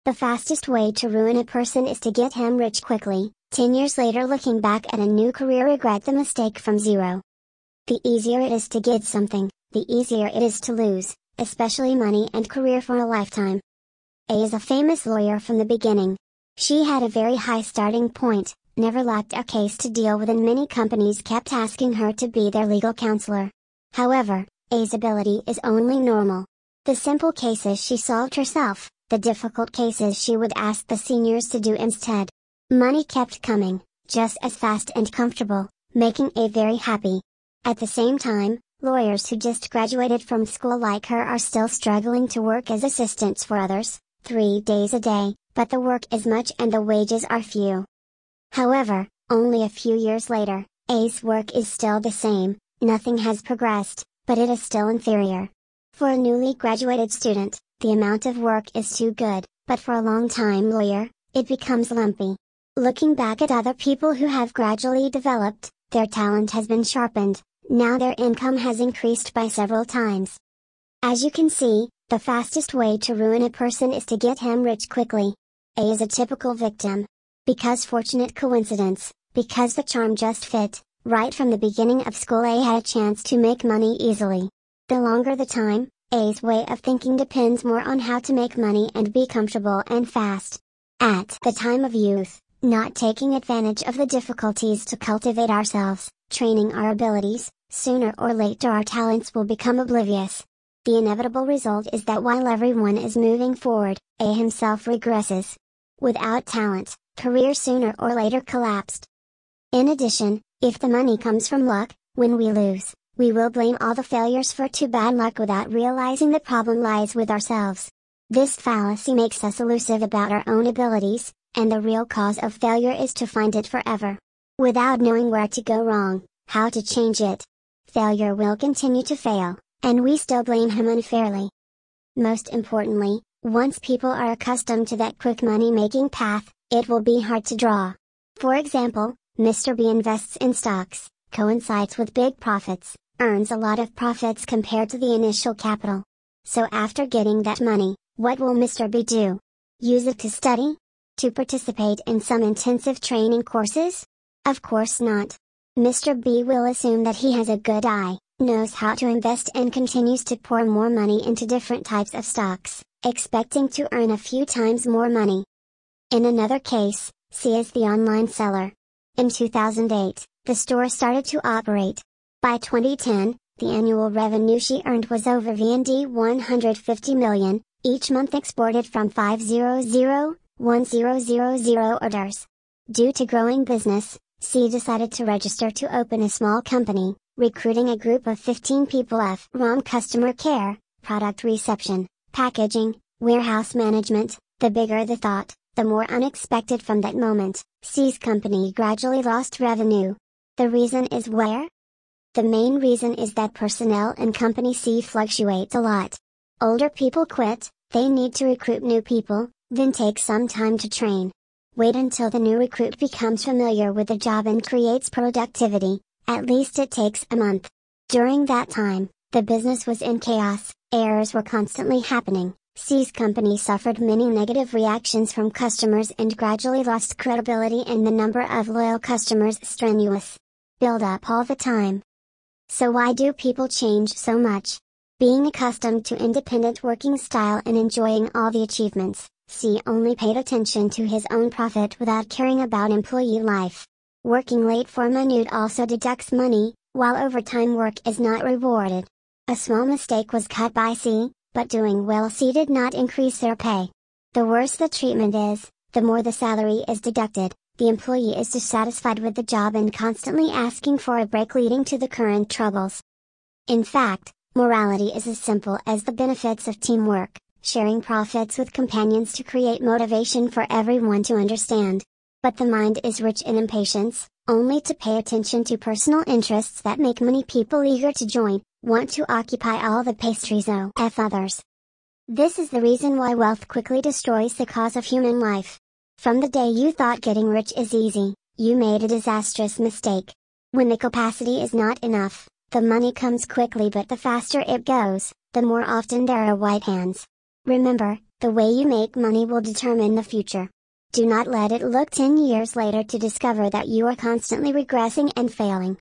The fastest way to ruin a person is to get him rich quickly, 10 years later looking back at a new career regret the mistake from zero. The easier it is to get something, the easier it is to lose, especially money and career for a lifetime. A is a famous lawyer from the beginning. She had a very high starting point, never lacked a case to deal with, and many companies kept asking her to be their legal counselor. However, A's ability is only normal. The simple cases she solved herself, the difficult cases she would ask the seniors to do instead. Money kept coming, just as fast and comfortable, making A very happy. At the same time, lawyers who just graduated from school like her are still struggling to work as assistants for others, 3 days a day, but the work is much and the wages are few. However, only a few years later, A's work is still the same, nothing has progressed, but it is still inferior. For a newly graduated student, the amount of work is too good, but for a long-time lawyer, it becomes lumpy. Looking back at other people who have gradually developed, their talent has been sharpened, now their income has increased by several times. As you can see, the fastest way to ruin a person is to get him rich quickly. A is a typical victim. Because fortunate coincidence, because the charm just fit, right from the beginning of school A had a chance to make money easily. The longer the time, A's way of thinking depends more on how to make money and be comfortable and fast. At the time of youth, not taking advantage of the difficulties to cultivate ourselves, training our abilities, sooner or later our talents will become oblivious. The inevitable result is that while everyone is moving forward, A himself regresses. Without talent, career sooner or later collapsed. In addition, if the money comes from luck, when we lose, we will blame all the failures for too bad luck without realizing the problem lies with ourselves. This fallacy makes us elusive about our own abilities, and the real cause of failure is to find it forever. Without knowing where to go wrong, how to change it, failure will continue to fail, and we still blame him unfairly. Most importantly, once people are accustomed to that quick money-making path, it will be hard to draw. For example, Mr. B invests in stocks, coincides with big profits, earns a lot of profits compared to the initial capital. So after getting that money, what will Mr. B do? Use it to study? To participate in some intensive training courses? Of course not. Mr. B will assume that he has a good eye, knows how to invest, and continues to pour more money into different types of stocks, expecting to earn a few times more money. In another case, C is the online seller. In 2008, the store started to operate. By 2010, the annual revenue she earned was over VND 150 million, each month exported from 500,1000 orders. Due to growing business, C decided to register to open a small company, recruiting a group of 15 people from customer care, product reception, packaging, warehouse management. The bigger the thought, the more unexpected from that moment, C's company gradually lost revenue. The reason is where? The main reason is that personnel in company C fluctuates a lot. Older people quit, they need to recruit new people, then take some time to train. Wait until the new recruit becomes familiar with the job and creates productivity, at least it takes a month. During that time, the business was in chaos, errors were constantly happening. C's company suffered many negative reactions from customers and gradually lost credibility, and the number of loyal customers strenuous. Build up all the time. So why do people change so much? Being accustomed to independent working style and enjoying all the achievements, C only paid attention to his own profit without caring about employee life. Working late for minute also deducts money, while overtime work is not rewarded. A small mistake was cut by C, but doing well C did not increase their pay. The worse the treatment is, the more the salary is deducted. The employee is dissatisfied with the job and constantly asking for a break, leading to the current troubles. In fact, morality is as simple as the benefits of teamwork, sharing profits with companions to create motivation for everyone to understand. But the mind is rich in impatience, only to pay attention to personal interests that make many people eager to join, want to occupy all the pastries of others. This is the reason why wealth quickly destroys the cause of human life. From the day you thought getting rich is easy, you made a disastrous mistake. When the capacity is not enough, the money comes quickly, but the faster it goes, the more often there are white hands. Remember, The way you make money will determine the future. Do not let it look 10 years later to discover that you are constantly regressing and failing.